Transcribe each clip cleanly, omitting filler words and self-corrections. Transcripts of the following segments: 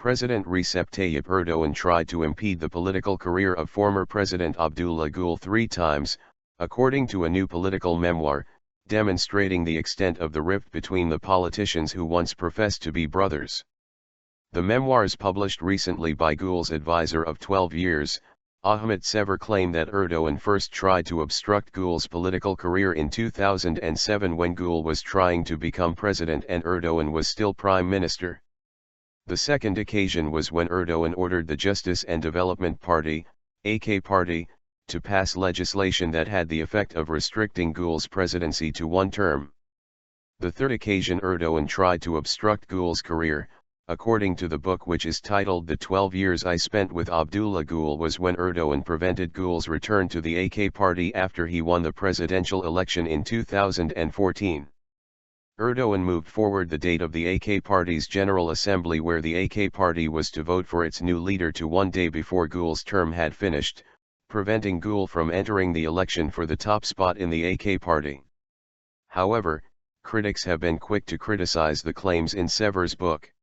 President Recep Tayyip Erdoğan tried to impede the political career of former President Abdullah Gül 3 times, according to a new political memoir, demonstrating the extent of the rift between the politicians who once professed to be brothers. The memoirs published recently by Gül's advisor of 12 years, Ahmet Sever, claim that Erdoğan first tried to obstruct Gül's political career in 2007 when Gül was trying to become president and Erdoğan was still prime minister. The second occasion was when Erdoğan ordered the Justice and Development Party, AK Party, to pass legislation that had the effect of restricting Gül's presidency to one term. The third occasion Erdoğan tried to obstruct Gül's career, according to the book which is titled The 12 Years I Spent with Abdullah Gül, was when Erdoğan prevented Gül's return to the AK Party after he won the presidential election in 2014. Erdoğan moved forward the date of the AK Party's General Assembly, where the AK Party was to vote for its new leader, to one day before Gül's term had finished, preventing Gül from entering the election for the top spot in the AK Party. However, critics have been quick to criticize the claims in Sever's book.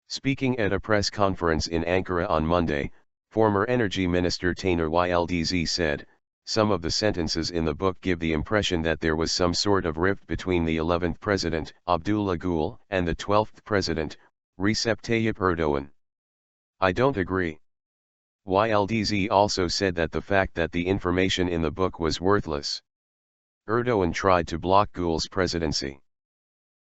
Speaking at a press conference in Ankara on Monday, former Energy Minister Taner Yıldız said, "Some of the sentences in the book give the impression that there was some sort of rift between the 11th President, Abdullah Gül, and the 12th President, Recep Tayyip Erdoğan. I don't agree." Yıldız also said that the fact that the information in the book was worthless. Erdoğan tried to block Gül's presidency.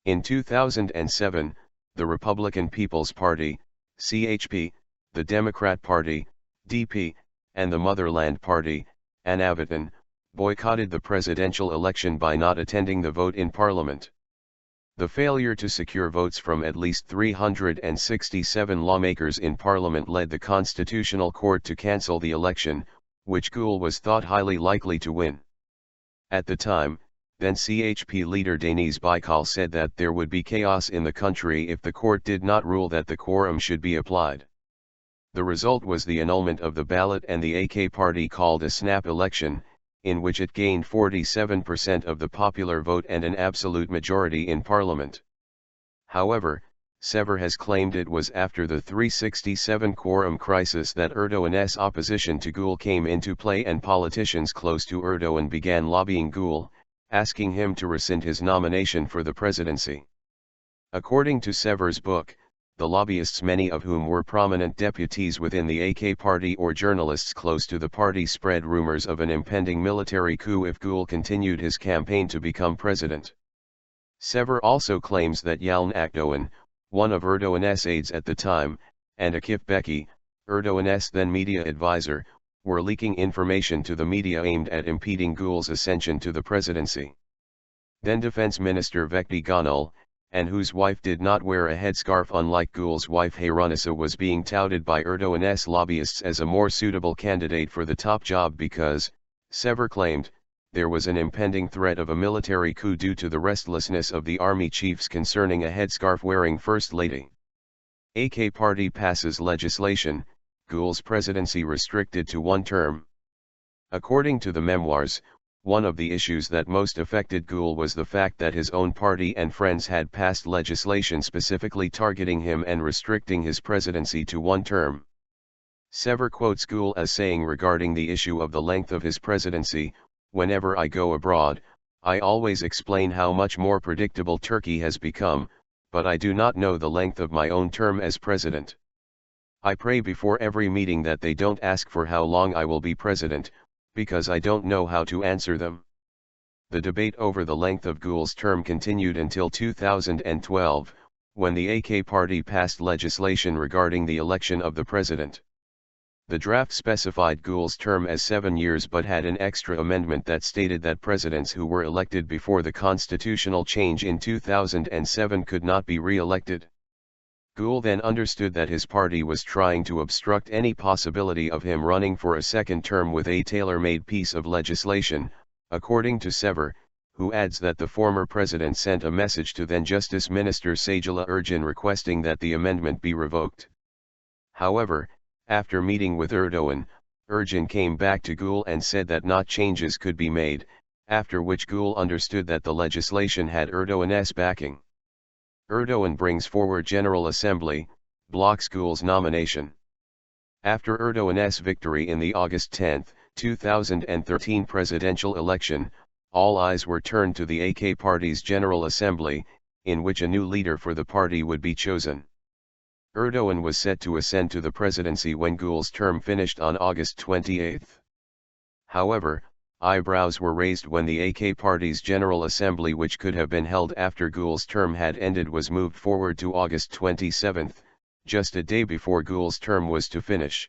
In 2007, the Republican People's Party, CHP, the Democrat Party, DP, and the Motherland Party, Anavatan, boycotted the presidential election by not attending the vote in parliament. The failure to secure votes from at least 367 lawmakers in parliament led the Constitutional Court to cancel the election, which Gül was thought highly likely to win. At the time, then CHP leader Deniz Baykal said that there would be chaos in the country if the court did not rule that the quorum should be applied. The result was the annulment of the ballot, and the AK Party called a snap election, in which it gained 47% of the popular vote and an absolute majority in parliament. However, Sever has claimed it was after the 367 quorum crisis that Erdoğan's opposition to Gül came into play, and politicians close to Erdoğan began lobbying Gül, asking him to rescind his nomination for the presidency. According to Sever's book, the lobbyists, many of whom were prominent deputies within the AK Party or journalists close to the party, spread rumors of an impending military coup if Gül continued his campaign to become president. Sever also claims that Yalın Akdoğan, one of Erdoğan's aides at the time, and Akif Beki, Erdoğan's then media advisor, were leaking information to the media aimed at impeding Gül's ascension to the presidency. Then Defense Minister Vehbi Gönül, and whose wife did not wear a headscarf unlike Gül's wife Hayranisa, was being touted by Erdoğan's lobbyists as a more suitable candidate for the top job because, Sever claimed, there was an impending threat of a military coup due to the restlessness of the army chiefs concerning a headscarf-wearing First Lady. AK Party passes legislation, Gül's presidency restricted to one term. According to the memoirs, one of the issues that most affected Gül was the fact that his own party and friends had passed legislation specifically targeting him and restricting his presidency to one term. Sever quotes Gül as saying regarding the issue of the length of his presidency, "Whenever I go abroad, I always explain how much more predictable Turkey has become, but I do not know the length of my own term as president. I pray before every meeting that they don't ask for how long I will be president, because I don't know how to answer them." The debate over the length of Gül's term continued until 2012, when the AK Party passed legislation regarding the election of the president. The draft specified Gül's term as 7 years but had an extra amendment that stated that presidents who were elected before the constitutional change in 2007 could not be re-elected. Gül then understood that his party was trying to obstruct any possibility of him running for a second term with a tailor-made piece of legislation, according to Sever, who adds that the former president sent a message to then Justice Minister Seyfullah Ergin requesting that the amendment be revoked. However, after meeting with Erdoğan, Ergin came back to Gül and said that not changes could be made, after which Gül understood that the legislation had Erdoğan's backing. Erdoğan brings forward General Assembly, blocks Gül's nomination. After Erdoğan's victory in the August 10, 2013 presidential election, all eyes were turned to the AK Party's General Assembly, in which a new leader for the party would be chosen. Erdoğan was set to ascend to the presidency when Gül's term finished on August 28. However, eyebrows were raised when the AK Party's General Assembly, which could have been held after Gül's term had ended, was moved forward to August 27, just a day before Gül's term was to finish.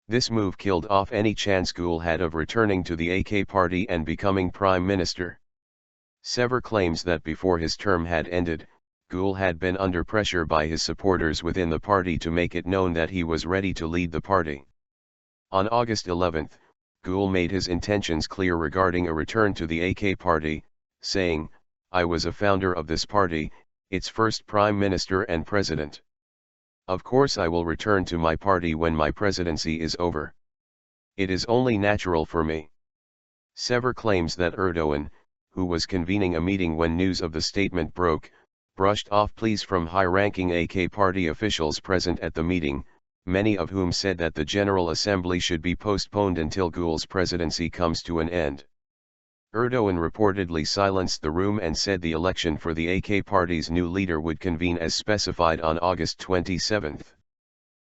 This move killed off any chance Gül had of returning to the AK Party and becoming prime minister. Sever claims that before his term had ended, Gül had been under pressure by his supporters within the party to make it known that he was ready to lead the party. On August 11, Gül made his intentions clear regarding a return to the AK Party, saying, "I was a founder of this party, its first prime minister and president. Of course I will return to my party when my presidency is over. It is only natural for me." Sever claims that Erdoğan, who was convening a meeting when news of the statement broke, brushed off pleas from high-ranking AK Party officials present at the meeting, many of whom said that the General Assembly should be postponed until Gül's presidency comes to an end. Erdoğan reportedly silenced the room and said the election for the AK Party's new leader would convene as specified on August 27.